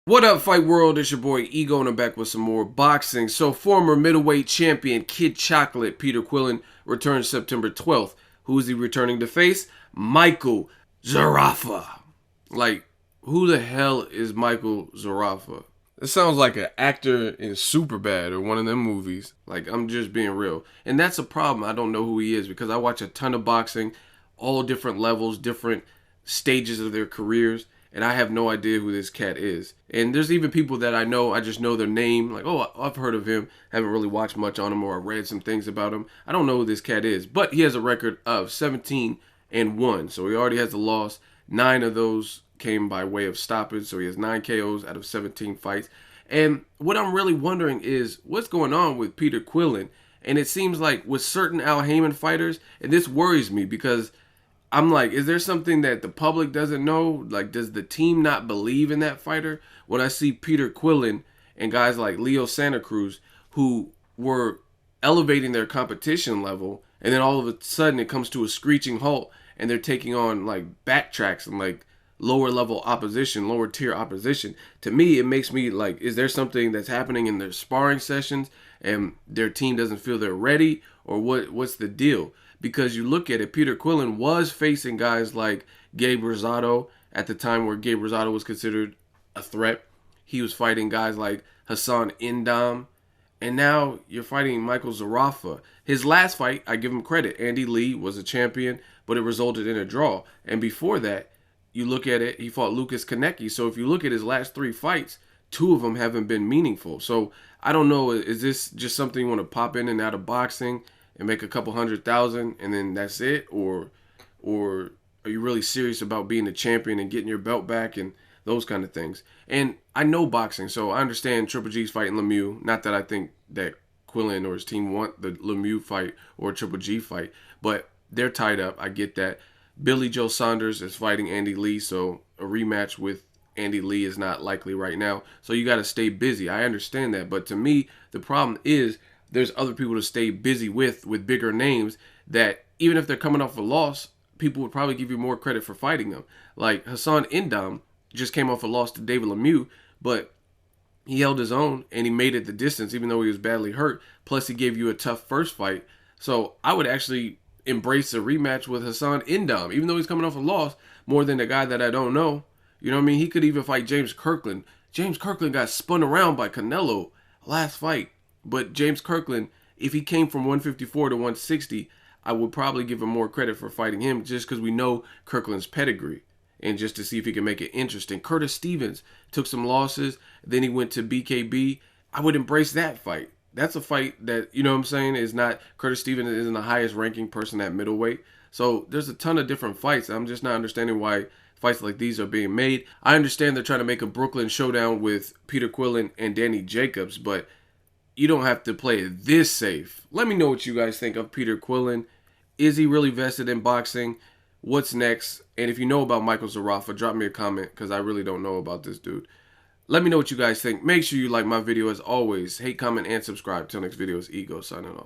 What up, Fight World? It's your boy Ego, and I'm back with some more boxing. So, former middleweight champion Kid Chocolate Peter Quillin returns September 12th. Who is he returning to face? Michael Zerafa. Like, who the hell is Michael Zerafa? It sounds like an actor in Superbad or one of them movies. Like, I'm just being real. And that's a problem. I don't know who he is because I watch a ton of boxing, all different levels, different stages of their careers, and I have no idea who this cat is. And there's even people that I know, I just know their name, like, oh, I've heard of him, haven't really watched much on him or read some things about him. I don't know who this cat is, but he has a record of 17-1, so he already has a loss. 9 of those came by way of stoppage, so he has 9 KOs out of 17 fights. And what I'm really wondering is what's going on with Peter Quillin. And it seems like with certain Al Haymon fighters, and this worries me because I'm like, is there something that the public doesn't know? Like, does the team not believe in that fighter? When I see Peter Quillin and guys like Leo Santa Cruz who were elevating their competition level, and then all of a sudden it comes to a screeching halt and they're taking on like backtracks and like lower level opposition, lower tier opposition. To me, it makes me like, is there something that's happening in their sparring sessions and their team doesn't feel they're ready, or what's the deal? Because you look at it, Peter Quillin was facing guys like Gabe Rosado at the time where Gabe Rosado was considered a threat. He was fighting guys like Hassan Indam. And now you're fighting Michael Zerafa. His last fight, I give him credit. Andy Lee was a champion, but it resulted in a draw. And before that, you look at it, he fought Lucas Konecki. So if you look at his last 3 fights, 2 of them haven't been meaningful. So I don't know, is this just something you want to pop in and out of boxing and make a couple $100,000 and then that's it? Or are you really serious about being a champion and getting your belt back and those kind of things? And I know boxing, so I understand Triple G's fighting Lemieux. Not that I think that Quillin or his team want the Lemieux fight or Triple G fight, but they're tied up. I get that. Billy Joe Saunders is fighting Andy Lee, so a rematch with Andy Lee is not likely right now. So you got to stay busy. I understand that. But to me, the problem is there's other people to stay busy with bigger names that even if they're coming off a loss, people would probably give you more credit for fighting them. Like Hassan Indam just came off a loss to David Lemieux, but he held his own and he made it the distance even though he was badly hurt. Plus, he gave you a tough first fight. So I would actually embrace a rematch with Hassan Indam, even though he's coming off a loss, more than a guy that I don't know. You know what I mean? He could even fight James Kirkland. James Kirkland got spun around by Canelo last fight. But James Kirkland, if he came from 154 to 160, I would probably give him more credit for fighting him just because we know Kirkland's pedigree and just to see if he can make it interesting. Curtis Stevens took some losses. Then he went to BKB. I would embrace that fight. That's a fight that, you know what I'm saying, is not, Curtis Stevens isn't the highest ranking person at middleweight. So there's a ton of different fights. I'm just not understanding why fights like these are being made. I understand they're trying to make a Brooklyn showdown with Peter Quillin and Danny Jacobs, but you don't have to play it this safe. Let me know what you guys think of Peter Quillin. Is he really vested in boxing? What's next? And if you know about Michael Zerafa, drop me a comment because I really don't know about this dude. Let me know what you guys think. Make sure you like my video as always. Hate, comment, and subscribe. Till next video, it's Ego signing off.